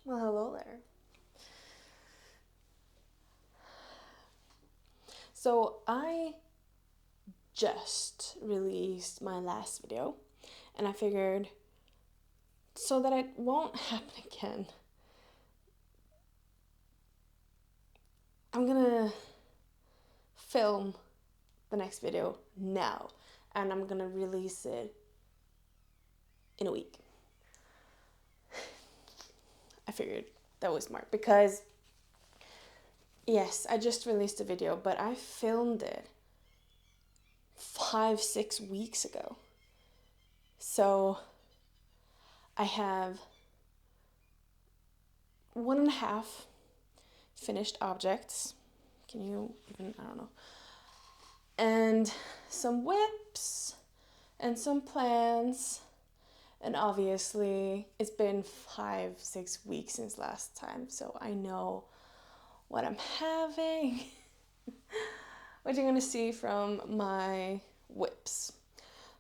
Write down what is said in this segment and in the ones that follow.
Well, hello there. So, I just released my last video, and I figured so that it won't happen again, I'm gonna film the next video now, and I'm gonna release it in a week. I figured that was smart because, yes, I just released a video, but I filmed it 5-6 weeks ago. So I have 1.5 finished objects. Can you even, I don't know. And some whips and some plans. And obviously, it's been 5-6 weeks since last time, so I know what I'm having, what you're gonna see from my whips.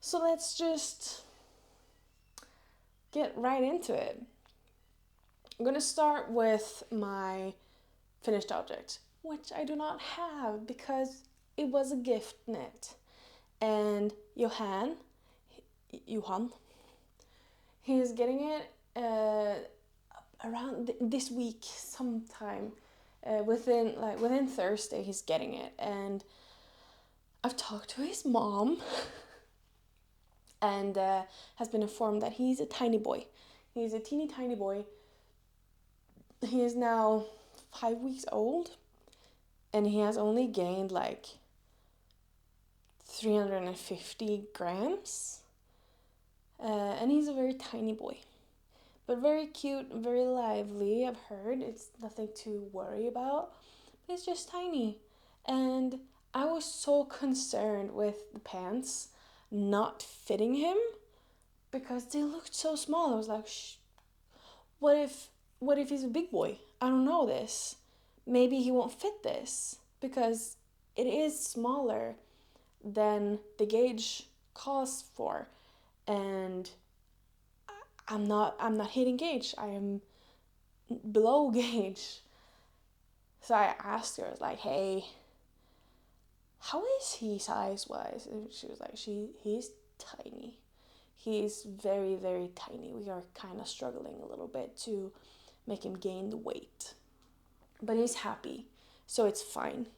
So let's just get right into it. I'm gonna start with my finished object, which I do not have because it was a gift knit. And Johan, he's getting it around this week sometime. Within Thursday, he's getting it, and I've talked to his mom, and has been informed that he's a tiny boy. He's a teeny tiny boy. He is now 5 weeks old, and he has only gained like 350 grams. And he's a very tiny boy, but very cute, very lively. I've heard it's nothing to worry about. It's just tiny, and I was so concerned with the pants not fitting him because they looked so small. I was like, what if he's a big boy? I don't know this. Maybe he won't fit this because it is smaller than the gauge calls for, and I'm not hitting gauge. I am below gauge. So I asked her, I was like, hey, how is he size wise? And she was like, he's tiny. He's very, very tiny. We are kind of struggling a little bit to make him gain the weight. But he's happy, so it's fine.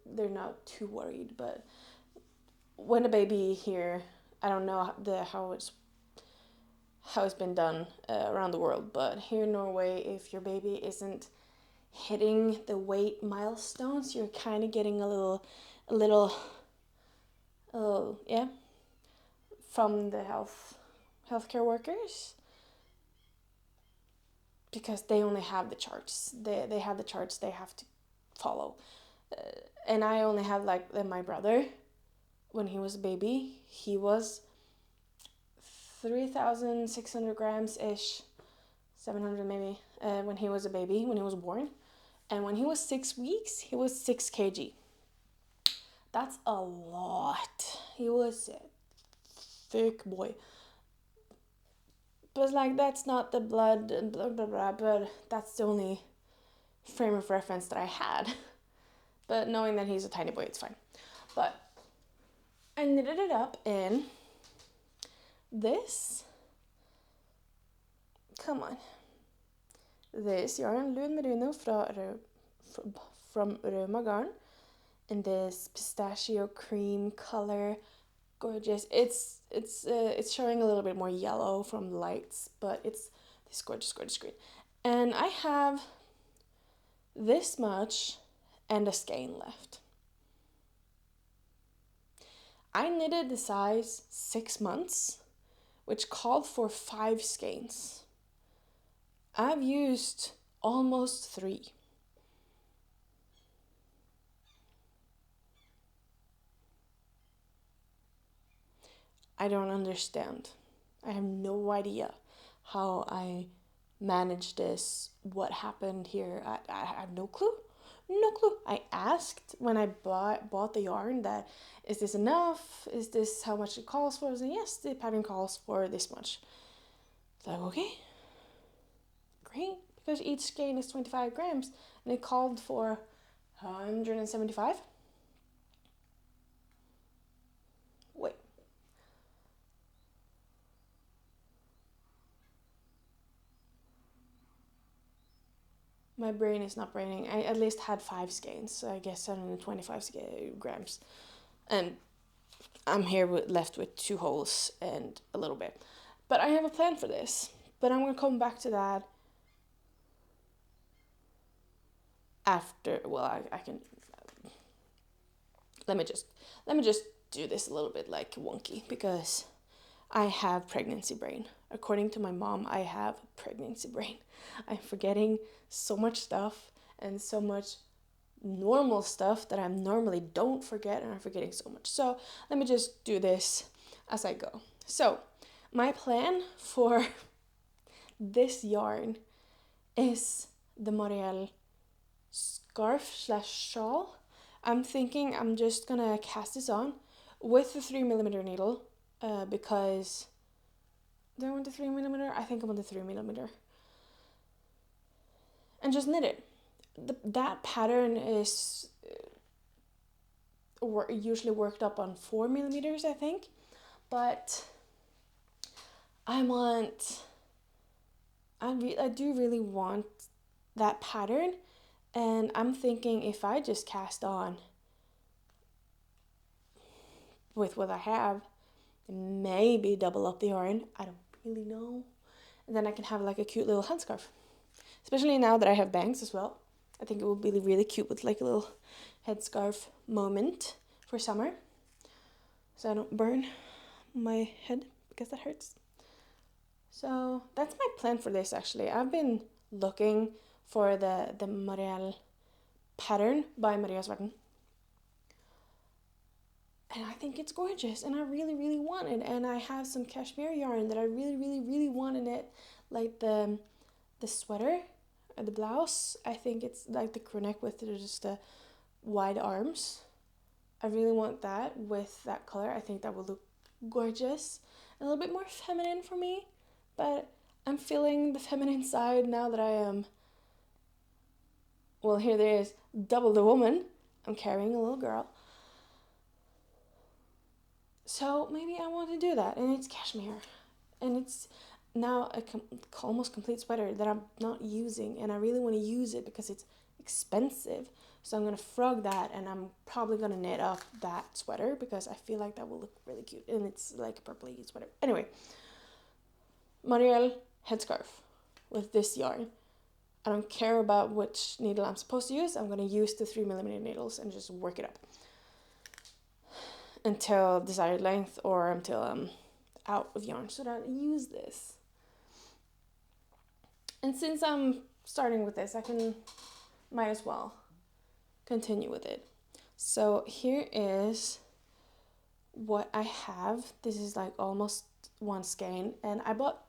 They're not too worried. But when a baby here, I don't know how it's been done around the world, but here in Norway, if your baby isn't hitting the weight milestones, you're kind of getting a little, yeah, from the healthcare workers, because they only have the charts. They have the charts they have to follow, and I only have like my brother. When he was a baby, he was 3,600 grams ish, 700 maybe, when he was a baby, when he was born. And when he was 6 weeks, he was 6 kg. That's a lot. He was a thick boy. But like, that's not the blood and blah blah blah, but that's the only frame of reference that I had. But knowing that he's a tiny boy, it's fine. But I knitted it up in this. Come on. This yarn, Lun Merino from Roma Garn, in this pistachio cream color. Gorgeous. It's showing a little bit more yellow from the lights, but it's this gorgeous green. And I have this much and a skein left. I knitted the size 6 months, which called for 5 skeins. I've used almost 3. I don't understand. I have no idea how I managed this, what happened here. I have no clue. No clue. I asked when I bought the yarn that, is this enough? Is this how much it calls for? I said, yes, the pattern calls for this much. It's like, okay, great, because each skein is 25 grams and it called for 175. Wait. My brain is not braining. I at least had 5 skeins, so I guess 725 grams. And I'm here left with 2 holes and a little bit. But I have a plan for this. But I'm going to come back to that after. Well, I can. Let me just do this a little bit like wonky, because I have pregnancy brain. According to my mom, I have pregnancy brain. I'm forgetting so much stuff and so much normal stuff that I normally don't forget, and I'm forgetting so much. So let me just do this as I go. So my plan for this yarn is the Moriel scarf/shawl. I'm thinking I'm just gonna cast this on with the 3mm needle, because do I want the 3mm? I think I want the 3mm. And just knit it. That pattern is usually worked up on 4mm, I think. But I do really want that pattern. And I'm thinking if I just cast on with what I have, maybe double up the yarn. I don't really know. And then I can have like a cute little headscarf. Especially now that I have bangs as well. I think it would be really cute with like a little headscarf moment for summer. So I don't burn my head because that hurts. So that's my plan for this actually. I've been looking for the Marielle pattern by Maria Svarten. And I think it's gorgeous, and I really, really want it. And I have some cashmere yarn that I really, really, really want in it, like the sweater, or the blouse. I think it's like the crew neck with just the wide arms. I really want that with that color. I think that will look gorgeous, a little bit more feminine for me. But I'm feeling the feminine side now that I am. Well, here there is double the woman. I'm carrying a little girl. So maybe I want to do that, and it's cashmere, and it's now a almost complete sweater that I'm not using, and I really want to use it because it's expensive. So I'm gonna frog that, and I'm probably gonna knit up that sweater because I feel like that will look really cute, and it's like a purpley sweater. Anyway, Marielle headscarf with this yarn. I don't care about which needle I'm supposed to use. I'm gonna use the 3mm needles and just work it up until desired length, or until I'm out of yarn. Should I use this? And since I'm starting with this, might as well continue with it. So here is what I have. This is like almost 1 skein, and I bought,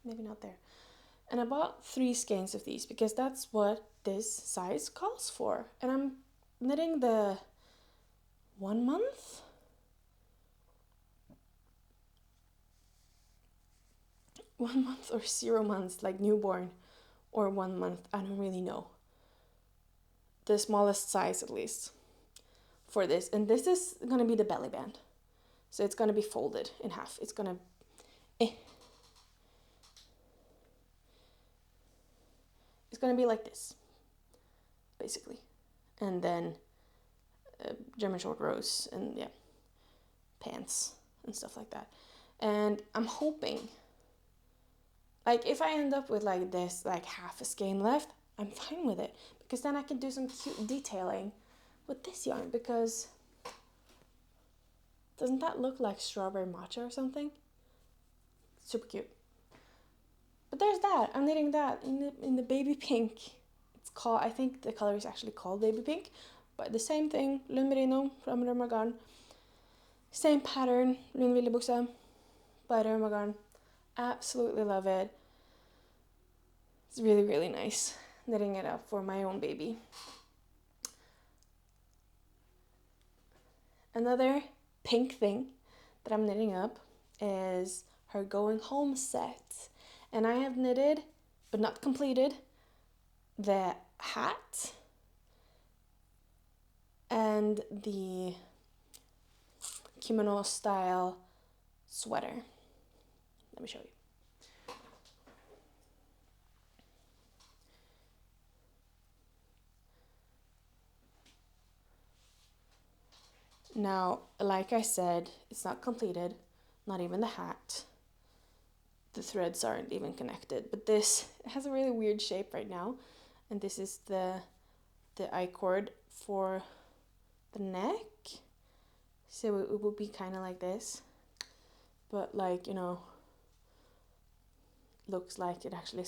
maybe not there, and I bought 3 skeins of these because that's what this size calls for. And I'm knitting the 1 month. 1 month or 0 months, like newborn, or 1 month, I don't really know. The smallest size at least for this. And this is gonna be the belly band. So it's gonna be folded in half. It's gonna It's gonna be like this, basically. And then German short rows and yeah, pants and stuff like that. And I'm hoping, like if I end up with like this, like half a skein left, I'm fine with it, because then I can do some cute detailing with this yarn, because doesn't that look like strawberry matcha or something? Super cute. But there's that. I'm knitting that in the baby pink. It's called, I think the color is actually called baby pink, but the same thing. Lund Merino from Römergarn. Same pattern. Lund Villebuksa by Römergarn. Absolutely love it. It's really, really nice knitting it up for my own baby. Another pink thing that I'm knitting up is her going home set. And I have knitted, but not completed, the hat and the kimono style sweater. Let me show you. Now, like I said, it's not completed, not even the hat. The threads aren't even connected, but this has a really weird shape right now, and this is the I-cord for the neck. So it would be kind of like this, but like, you know, looks like it actually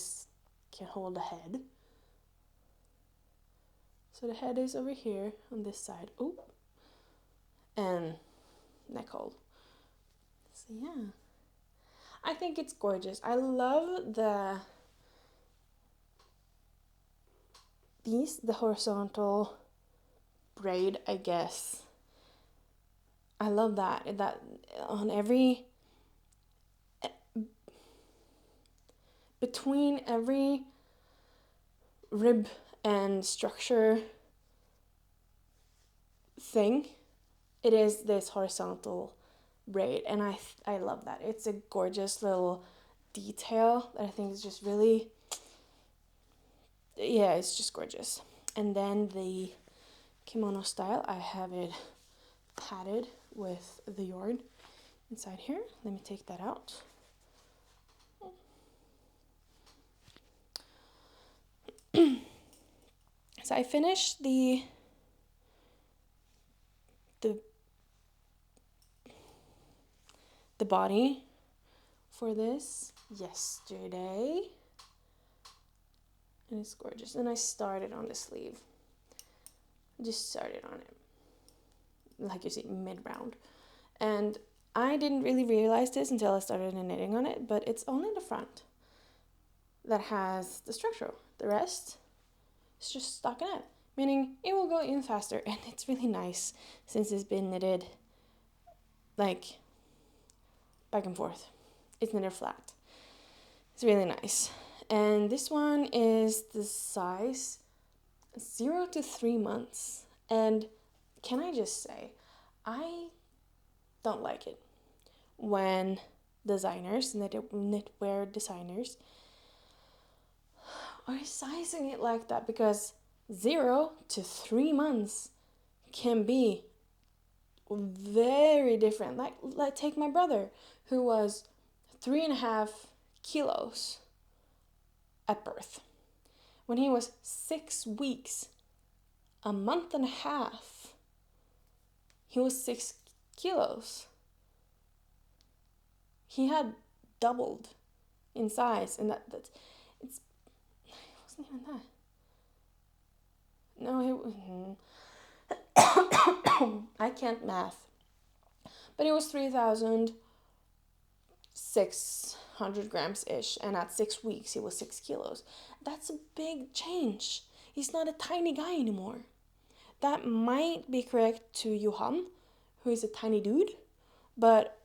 can hold the head. So the head is over here on this side. Oop. And neck hole. So yeah, I think it's gorgeous. I love the horizontal braid, I guess. I love that on every, between every rib and structure thing, it is this horizontal braid, and I love that. It's a gorgeous little detail that I think is just really, yeah, it's just gorgeous. And then the kimono style, I have it padded with the yarn inside here. Let me take that out. So I finished the body for this yesterday, and it's gorgeous. And I started on the sleeve. I just started on it, like you see, mid-round. And I didn't really realize this until I started knitting on it, but it's only the front that has the structure. The rest is just stockinette, meaning it will go in faster, and it's really nice since it's been knitted like back and forth. It's knitted flat. It's really nice. And this one is the size 0 to 3 months. And can I just say, I don't like it when designers, knitwear designers, are sizing it like that, because 0 to 3 months can be very different. Like take my brother, who was 3.5 kilos at birth. When he was 6 weeks, a month and a half, he was 6 kilos. He had doubled in size, and it wasn't even that. No, I can't math, but it was 3,600 grams ish, and at 6 weeks he was 6 kilos. That's a big change. He's not a tiny guy anymore. That might be correct to Johan, who is a tiny dude, but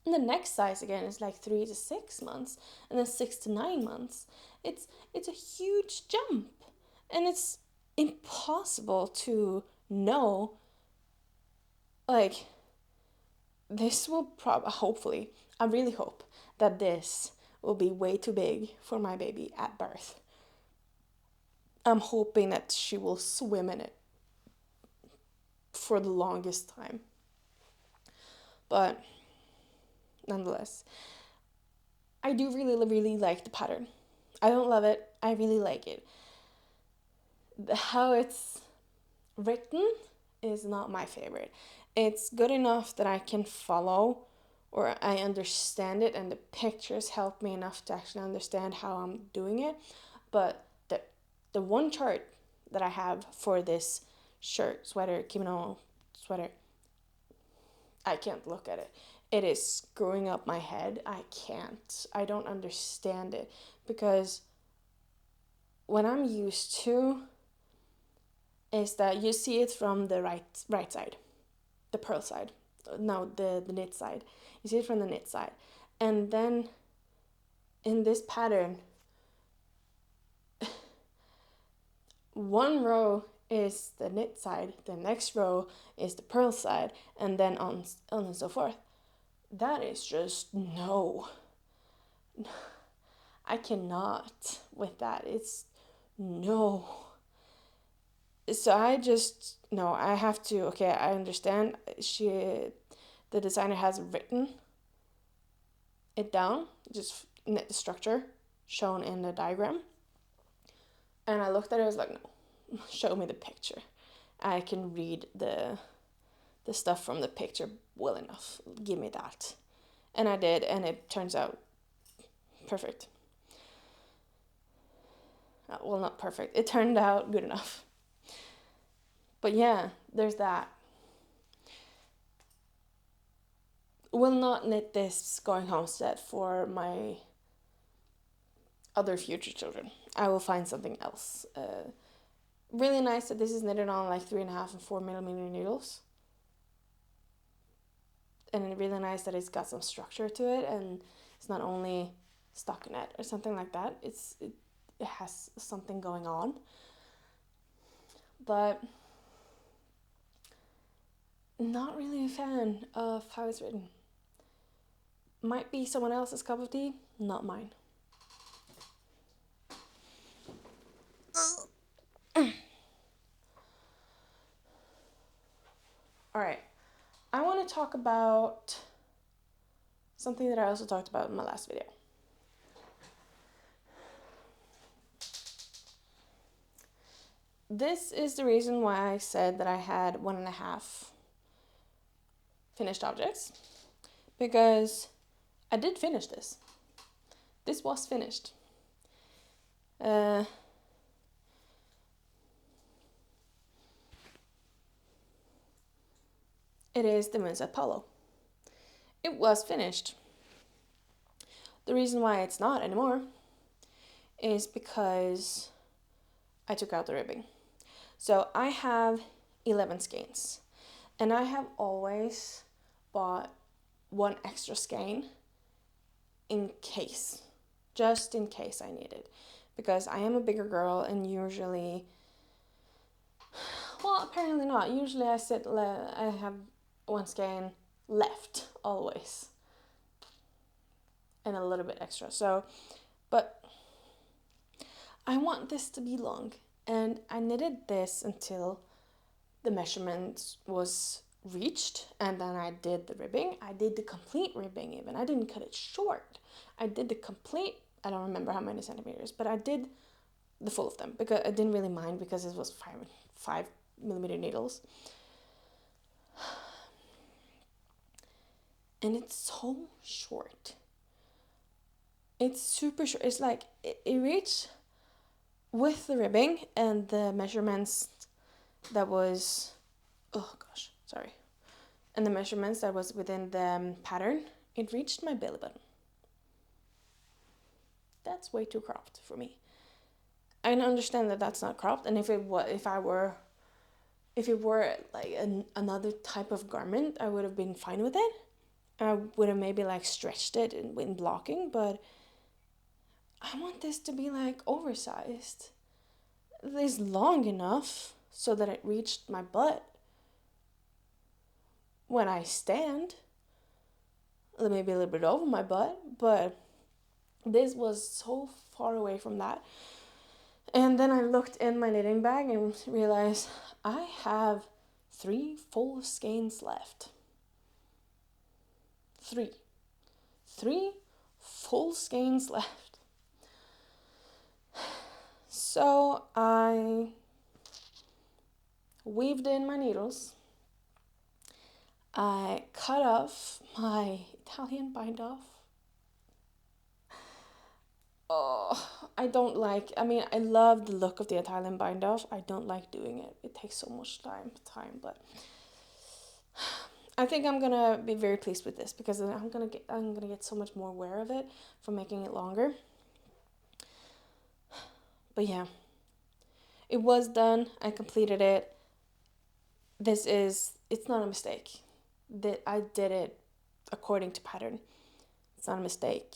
the next size again is like 3 to 6 months, and then 6 to 9 months. It's a huge jump, and it's impossible to know. Like, this will hopefully, I really hope that this will be way too big for my baby at birth. I'm hoping that she will swim in it for the longest time. But nonetheless, I do really, really like the pattern. I don't love it. I really like it. How it's written is not my favorite. It's good enough that I can follow, or I understand it, and the pictures help me enough to actually understand how I'm doing it. But the one chart that I have for this shirt, sweater, kimono, sweater, I can't look at it. It is screwing up my head. I don't understand it, because what I'm used to is that you see it from the right side, the purl side. No, the knit side. You see it from the knit side. And then in this pattern, one row is the knit side, the next row is the purl side, and then on and so forth. That is just no. I cannot with that. It's no. So I just no, I have to, okay, I understand the designer has written it down, just knit the structure shown in the diagram. And I looked at it, I was like, no, show me the picture. I can read the stuff from the picture well enough. Give me that. And I did, and it turns out perfect. Well, not perfect. It turned out good enough. But yeah, there's that. Will not knit this going homestead for my other future children. I will find something else. Really nice that this is knitted on like 3.5 and 4mm needles. And really nice that it's got some structure to it, and it's not only stockinette or something like that. It has something going on. But not really a fan of how it's written. Might be someone else's cup of tea, not mine. Alright, I want to talk about something that I also talked about in my last video. This is the reason why I said that I had 1.5 finished objects, because I did finish this. This was finished. It is the Moonset Polo. It was finished. The reason why it's not anymore is because I took out the ribbing. So I have 11 skeins, and I have always bought one extra skein in case, just in case I need it, because I am a bigger girl, and usually, well, apparently not. Usually I have one skein left always, and a little bit extra. So, but I want this to be long, and I knitted this until the measurement was reached, and then I did the ribbing. I did the complete ribbing even. I didn't cut it short. I did the complete, I don't remember how many centimeters, but I did the full of them because I didn't really mind, because it was 5mm needles. And it's so short. It's super short. It's like it reached with the ribbing and the measurements that was, and the measurements that was within the pattern, it reached my belly button. That's way too cropped for me. I understand that that's not cropped, and if it were like another type of garment, I would have been fine with it. I would have maybe like stretched it in blocking, but I want this to be like oversized. At least long enough so that it reached my butt when I stand. Maybe a little bit over my butt, but this was so far away from that. And then I looked in my knitting bag and realized I have 3 full skeins left. 3 full skeins left. So I weaved in my needles. I cut off my Italian bind off. Oh, I love the look of the Italian bind off. I don't like doing it. It takes so much time, but I think I'm gonna be very pleased with this, because I'm gonna get so much more wear of it from making it longer. But yeah, it was done. I completed it. It's not a mistake. That I did it according to pattern. It's not a mistake.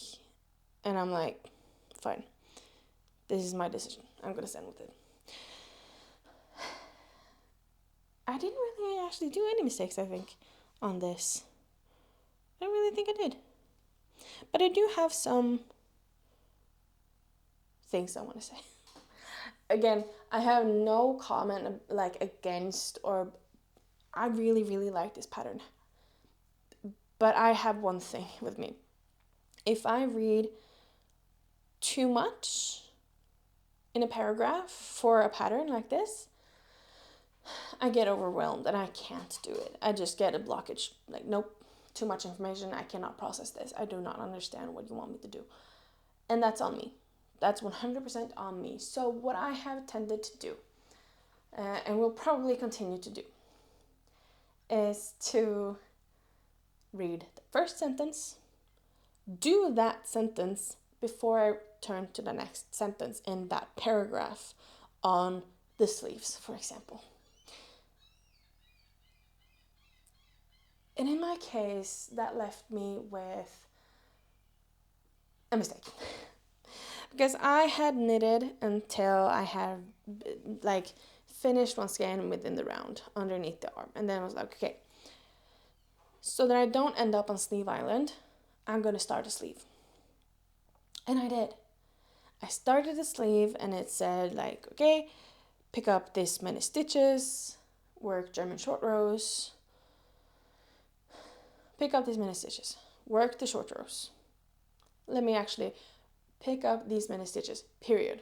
And I'm like, fine. This is my decision. I'm gonna stand with it. I didn't really actually do any mistakes, I think, on this. I don't really think I did. But I do have some things I want to say. Again, I have no comment like against, or I really, really like this pattern. But I have one thing with me. If I read too much in a paragraph for a pattern like this, I get overwhelmed and I can't do it. I just get a blockage. Like, nope, too much information. I cannot process this. I do not understand what you want me to do. And that's on me. That's 100% on me. So what I have tended to do, and will probably continue to do, is to read the first sentence, do that sentence before I turn to the next sentence in that paragraph on the sleeves, for example. And in my case, that left me with a mistake. Because I had knitted until I had like finished one skein within the round underneath the arm. And then I was like, okay, so that I don't end up on Sleeve Island, I'm going to start a sleeve. And I did. I started the sleeve and it said like, okay, pick up this many stitches, work German short rows, pick up these many stitches, work the short rows. Let me actually pick up these many stitches, period.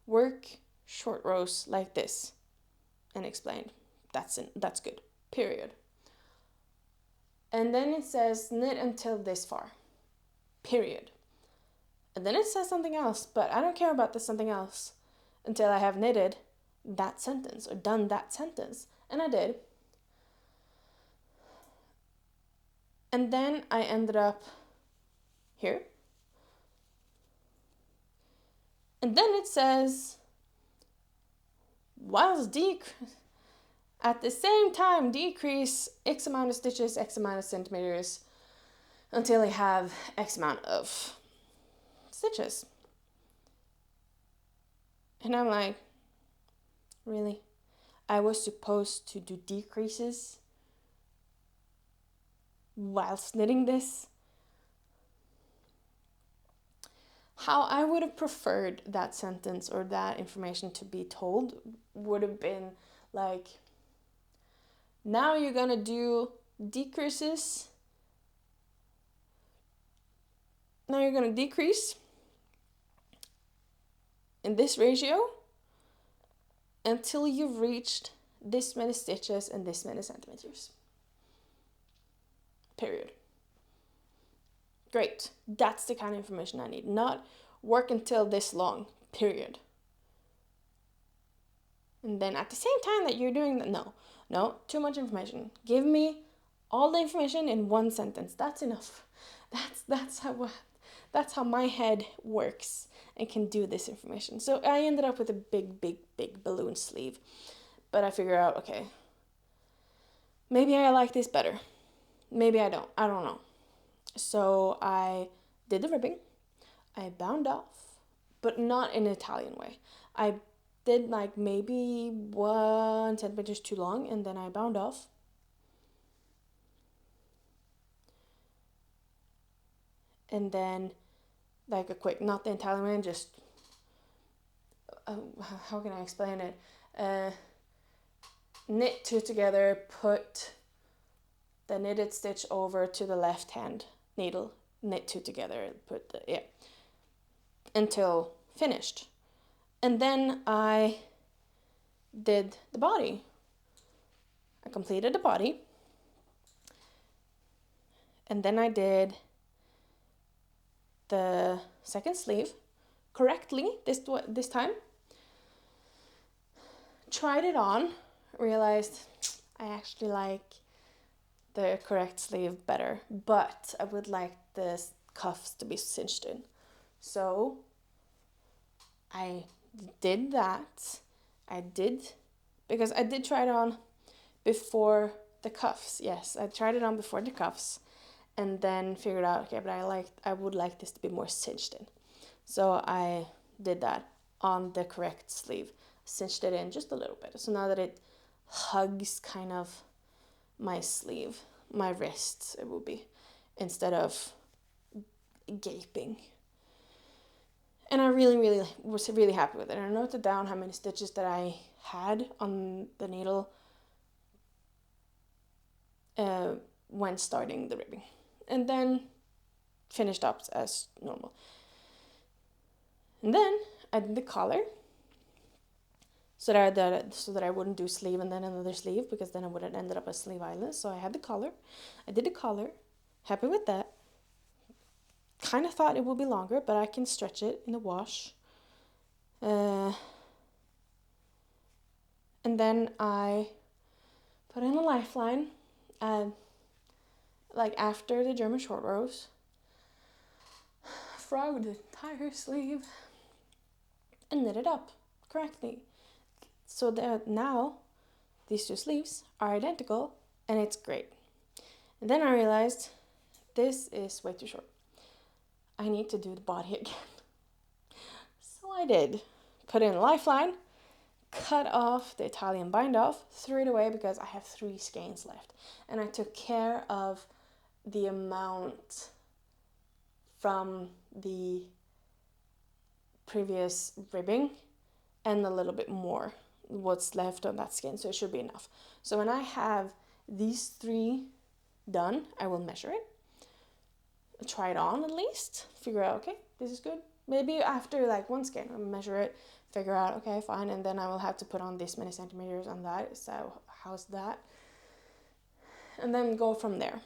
Work short rows like this, and explained. That's good, period. And then it says knit until this far, period. And then it says something else, but I don't care about the something else until I have knitted that sentence or done that sentence. And I did. And then I ended up here. And then it says, whilst at the same time decrease X amount of stitches, X amount of centimeters, until I have X amount of stitches. And I'm like, really? I was supposed to do decreases whilst knitting this? How I would have preferred that sentence or that information to be told would have been like, now you're gonna do decreases. Now you're gonna decrease in this ratio until you've reached this many stitches and this many centimeters. Period. Great. That's the kind of information I need. Not work until this long. Period. And then at the same time that you're doing that, no, too much information. Give me all the information in one sentence. That's enough. That's how my head works and can do this information. So I ended up with a big balloon sleeve. But I figured out, okay, maybe I like this better. Maybe I don't. I don't know. So I did the ribbing. I bound off, but not in an Italian way. I did like maybe 1 centimeter too long, and then I bound off. And then like a quick, not the Italian way, just, how can I explain it? Knit two together, put the knitted stitch over to the left hand needle, knit two together, until finished. And then I did the body. I completed the body. And then I did the second sleeve correctly this time. Tried it on, realized I actually like the correct sleeve better, but I would like the cuffs to be cinched in. So I did that. Because I did try it on before the cuffs. Yes, I tried it on before the cuffs, and then figured out, okay, but I would like this to be more cinched in. So I did that on the correct sleeve, cinched it in just a little bit. So now that it hugs kind of my sleeve, my wrists it would be, instead of gaping. And I really was really happy with it. And I noted down how many stitches that I had on the needle when starting the ribbing. And then finished up as normal. And then I did the collar so that I wouldn't do sleeve and then another sleeve, because then I would have ended up as sleeve eyeless. So I had the collar. I did the collar. Happy with that. Kind of thought it would be longer, but I can stretch it in the wash. And then I put in a lifeline, like after the German short rows, frog the entire sleeve, and knit it up correctly. So that now these two sleeves are identical, and it's great. And then I realized this is way too short. I need to do the body again. So I did. Put in a lifeline, cut off the Italian bind off, threw it away because I have 3 skeins left. And I took care of the amount from the previous ribbing and a little bit more what's left on that skein, so it should be enough. So when I have these 3 done, I will measure it, try it on at least, figure out, okay, this is good. Maybe after like 1 skein, I'll measure it, figure out, okay, fine, and then I will have to put on this many centimeters on that, so how's that? And then go from there.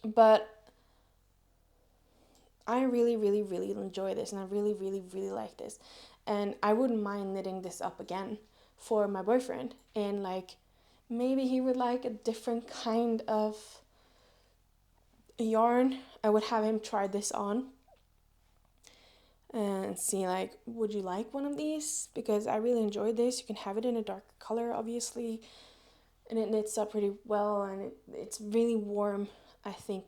But I really enjoy this, and I really like this. And I wouldn't mind knitting this up again for my boyfriend. And like, maybe he would like a different kind of yarn. I would have him try this on and see like, would you like one of these? Because I really enjoyed this. You can have it in a darker color, obviously, and it knits up pretty well, and it's really warm. I think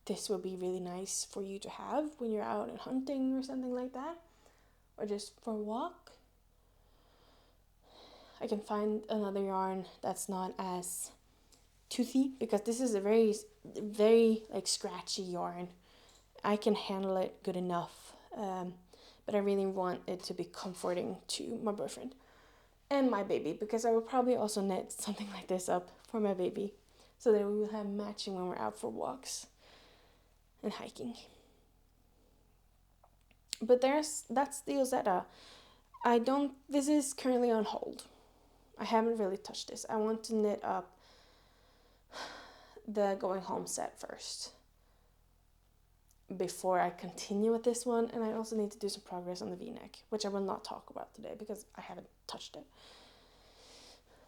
this would be really nice for you to have when you're out and hunting or something like that, or just for a walk. I can find another yarn that's not as toothy, because this is a very like scratchy yarn. I can handle it good enough, but I really want it to be comforting to my boyfriend and my baby, because I will probably also knit something like this up for my baby, so that we will have matching when we're out for walks and hiking. But that's the Ozetta. This is currently on hold. I haven't really touched this. I want to knit up the going home set first before I continue with this one, and I also need to do some progress on the v-neck, which I will not talk about today because I haven't touched it.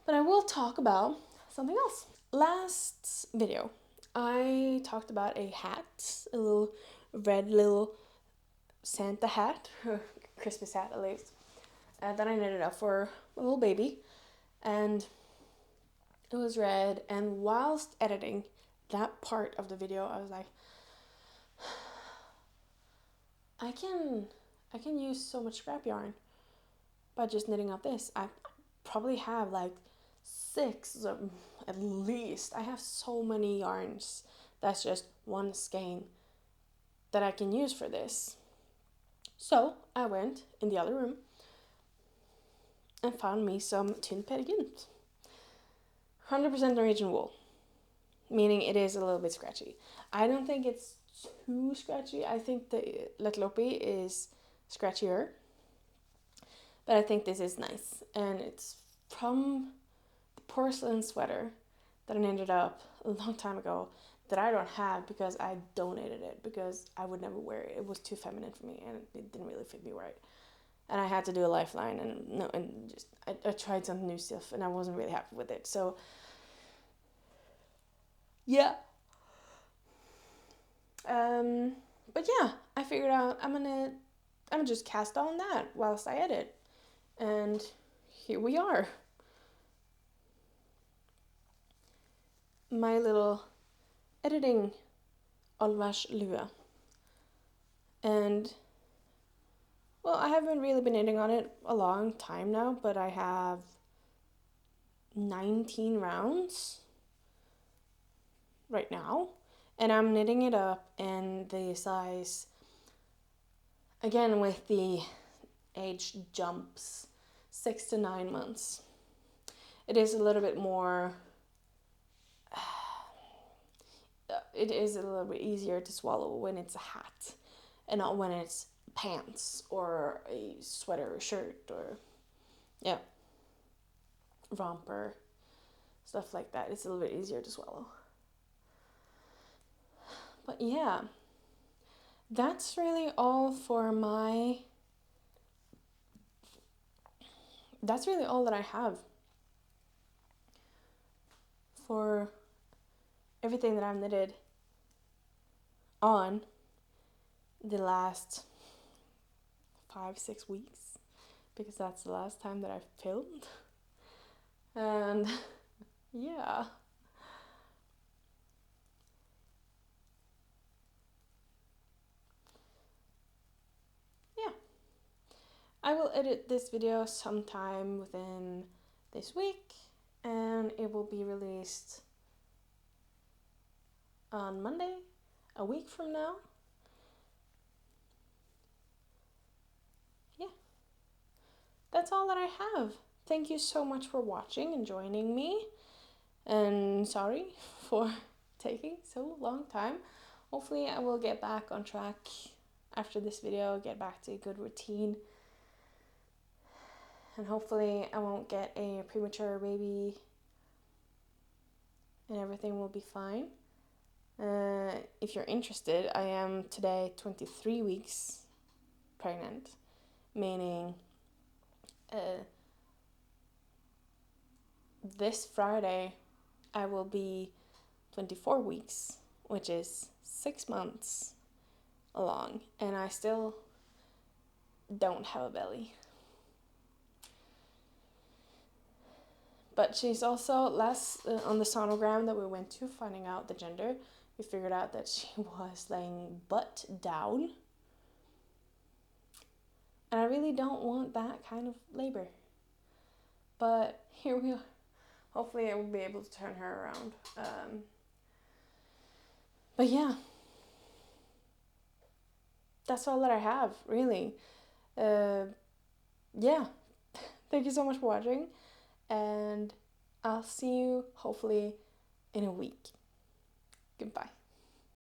But I will talk about something else. Last video, I talked about a hat, a little red little Santa hat, Christmas hat at least, that I knitted up for a little baby, and it was red. And whilst editing that part of the video, I was like, I can use so much scrap yarn by just knitting up this. I probably have like 6 at least. I have so many yarns. That's just 1 skein that I can use for this. So I went in the other room and found me some tin pattertns. 100% Norwegian wool, meaning it is a little bit scratchy. I don't think it's too scratchy. I think the Letlopi is scratchier, but I think this is nice. And it's from the porcelain sweater that I knitted up a long time ago that I don't have because I donated it because I would never wear it. It was too feminine for me and it didn't really fit me right. And I had to do a lifeline, and I tried some new stuff and I wasn't really happy with it. So yeah. But yeah, I figured out I'm gonna just cast on that whilst I edit. And here we are. My little editing Olvars lua. And well, I haven't really been knitting on it a long time now, but I have 19 rounds right now, and I'm knitting it up in the size, again with the age jumps, 6 to 9 months. It is a little bit more, it is a little bit easier to swallow when it's a hat and not when it's pants or a sweater or shirt or, yeah, romper, stuff like that. It's a little bit easier to swallow. But yeah, that's really all for that's really all that I have for everything that I've knitted on the last 5-6 weeks, because that's the last time that I've filmed. And yeah, I will edit this video sometime within this week, and it will be released on Monday, a week from now. Yeah, that's all that I have. Thank you so much for watching and joining me, and sorry for taking so long time. Hopefully I will get back on track after this video, get back to a good routine, and hopefully I won't get a premature baby and everything will be fine. If you're interested, I am today 23 weeks pregnant, meaning this Friday I will be 24 weeks, which is 6 months along, and I still don't have a belly. But she's also less on the sonogram that we went to, finding out the gender. We figured out that she was laying butt down. And I really don't want that kind of labor. But here we are. Hopefully I will be able to turn her around. But yeah. That's all that I have, really. Yeah. Thank you so much for watching. And I'll see you hopefully in a week. Goodbye.